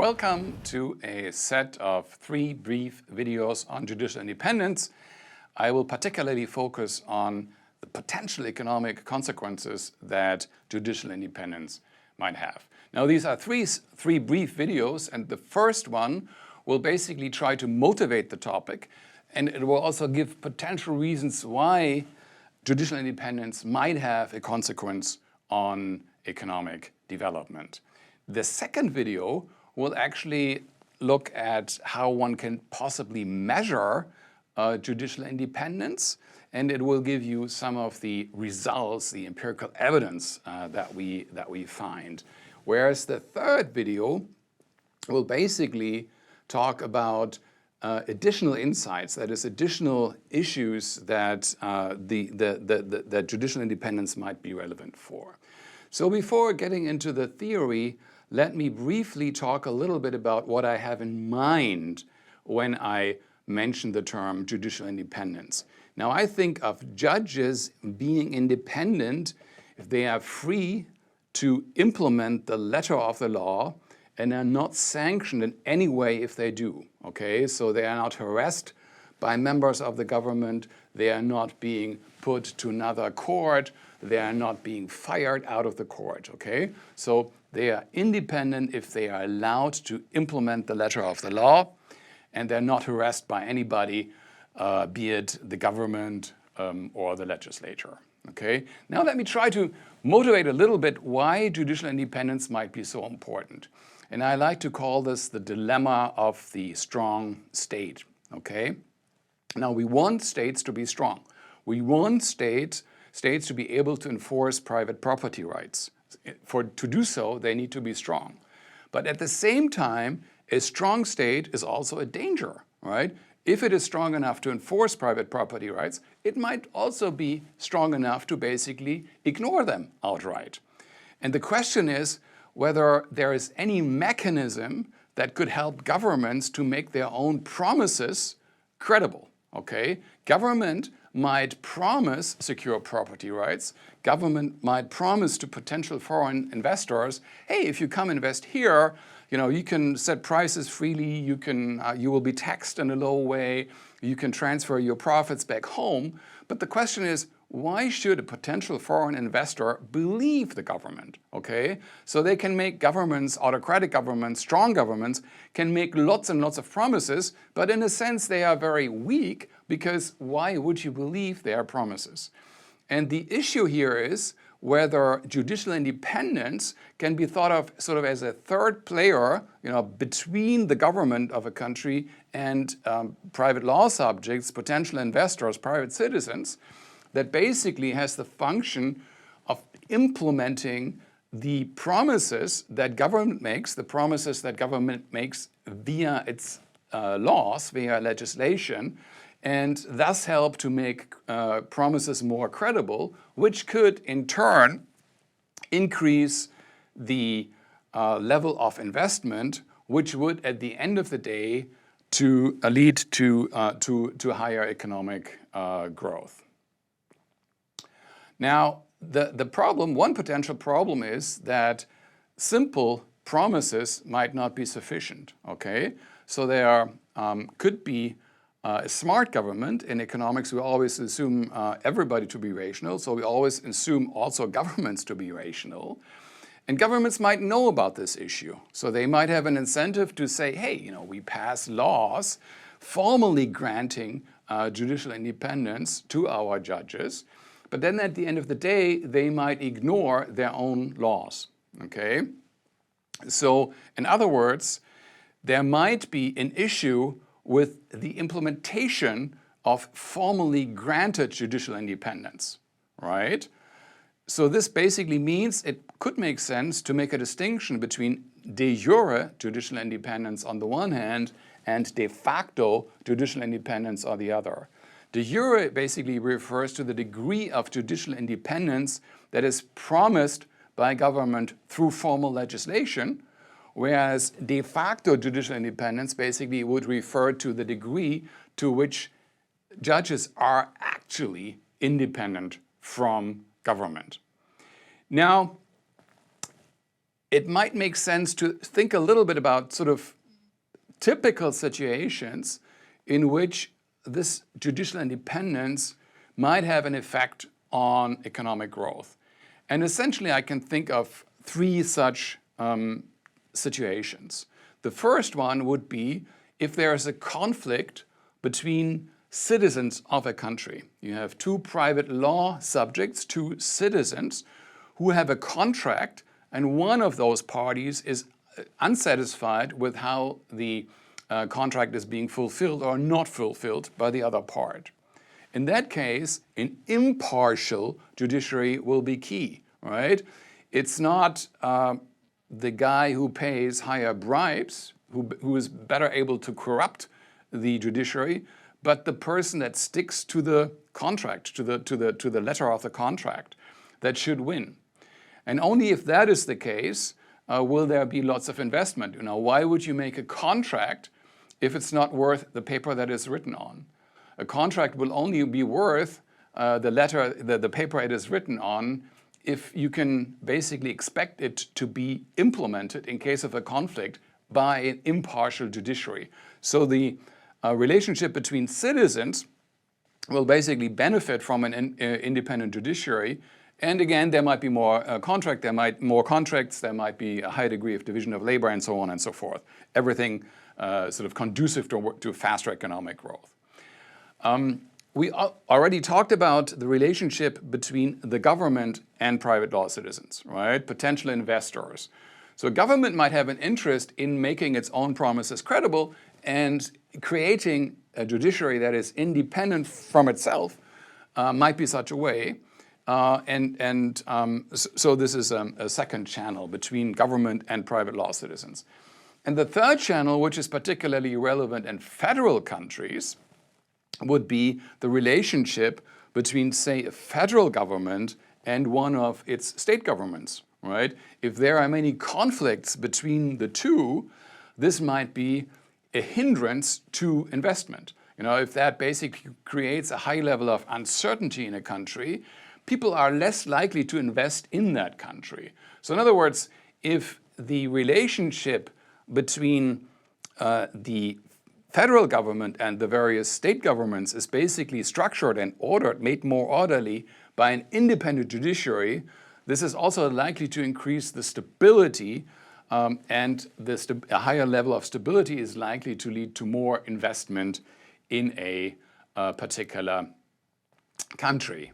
Welcome to a set of 3 brief videos on judicial independence. I will particularly focus on the potential economic consequences that judicial independence might have. Now, these are three brief videos, and the first one will basically try to motivate the topic, and it will also give potential reasons why judicial independence might have a consequence on economic development. The second video will actually look at how one can possibly measure judicial independence, and it will give you some of the results, the empirical evidence that we find. Whereas the third video will basically talk about additional insights, that is, additional issues that that judicial independence might be relevant for. So before getting into the theory, let me briefly talk a little bit about what I have in mind when I mention the term judicial independence. Now, I think of judges being independent if they are free to implement the letter of the law and are not sanctioned in any way if they do. Okay, so they are not harassed by members of the government, they are not being put to another court, they are not being fired out of the court. Okay, so they are independent if they are allowed to implement the letter of the law, and they're not harassed by anybody, be it the government or the legislature. Okay, now let me try to motivate a little bit why judicial independence might be so important. And I like to call this the dilemma of the strong state. Okay, now we want states to be strong. We want states to be able to enforce private property rights. To do so, they need to be strong. But at the same time, a strong state is also a danger, right? If it is strong enough to enforce private property rights, it might also be strong enough to basically ignore them outright. And the question is whether there is any mechanism that could help governments to make their own promises credible. Okay? Government might promise secure property rights. Government might promise to potential foreign investors, hey, if you come invest here, you can set prices freely, you will be taxed in a low way, you can transfer your profits back home. But the question is, why should a potential foreign investor believe the government? Okay, so they can make governments, autocratic governments, strong governments, can make lots and lots of promises, but in a sense they are very weak, because why would you believe their promises? And the issue here is whether judicial independence can be thought of sort of as a third player, between the government of a country and private law subjects, potential investors, private citizens, that basically has the function of implementing the promises that government makes, the promises that government makes via its laws, via legislation, and thus help to make promises more credible, which could in turn increase the level of investment, which would at the end of the day lead to higher economic growth. Now, one potential problem is that simple promises might not be sufficient. Okay, so there could be a smart government. In economics, we always assume everybody to be rational, so we always assume also governments to be rational. And governments might know about this issue, so they might have an incentive to say, hey, we pass laws formally granting judicial independence to our judges. But then at the end of the day, they might ignore their own laws. Okay? So, in other words, there might be an issue with the implementation of formally granted judicial independence, right? So this basically means it could make sense to make a distinction between de jure judicial independence on the one hand and de facto judicial independence on the other. De jure basically refers to the degree of judicial independence that is promised by government through formal legislation, whereas de facto judicial independence basically would refer to the degree to which judges are actually independent from government. Now, it might make sense to think a little bit about sort of typical situations in which this judicial independence might have an effect on economic growth. And essentially, I can think of three such situations. The first one would be if there is a conflict between citizens of a country. You have two private law subjects, two citizens, who have a contract, and one of those parties is unsatisfied with how the contract is being fulfilled or not fulfilled by the other part. In that case, an impartial judiciary will be key, right? It's not the guy who pays higher bribes, who is better able to corrupt the judiciary, but the person that sticks to the contract, to the letter of the contract, that should win. And only if that is the case will there be lots of investment. You know, why would you make a contract if it's not worth the paper that is written on? A contract will only be worth the paper it is written on if you can basically expect it to be implemented in case of a conflict by an impartial judiciary. So the relationship between citizens will basically benefit from an independent judiciary. And again, there might be more more contracts, there might be a high degree of division of labor, and so on and so forth. Everything sort of conducive to faster economic growth. We already talked about the relationship between the government and private law citizens, right? Potential investors. So government might have an interest in making its own promises credible and creating a judiciary that is independent from itself might be such a way. So this is a second channel between government and private law citizens. And the third channel, which is particularly relevant in federal countries, would be the relationship between, say, a federal government and one of its state governments, right? If there are many conflicts between the two, this might be a hindrance to investment. You know, if that basically creates a high level of uncertainty in a country, people are less likely to invest in that country. So in other words, if the relationship between the federal government and the various state governments is basically structured and ordered, made more orderly by an independent judiciary, this is also likely to increase the stability, and a higher level of stability is likely to lead to more investment in a particular country.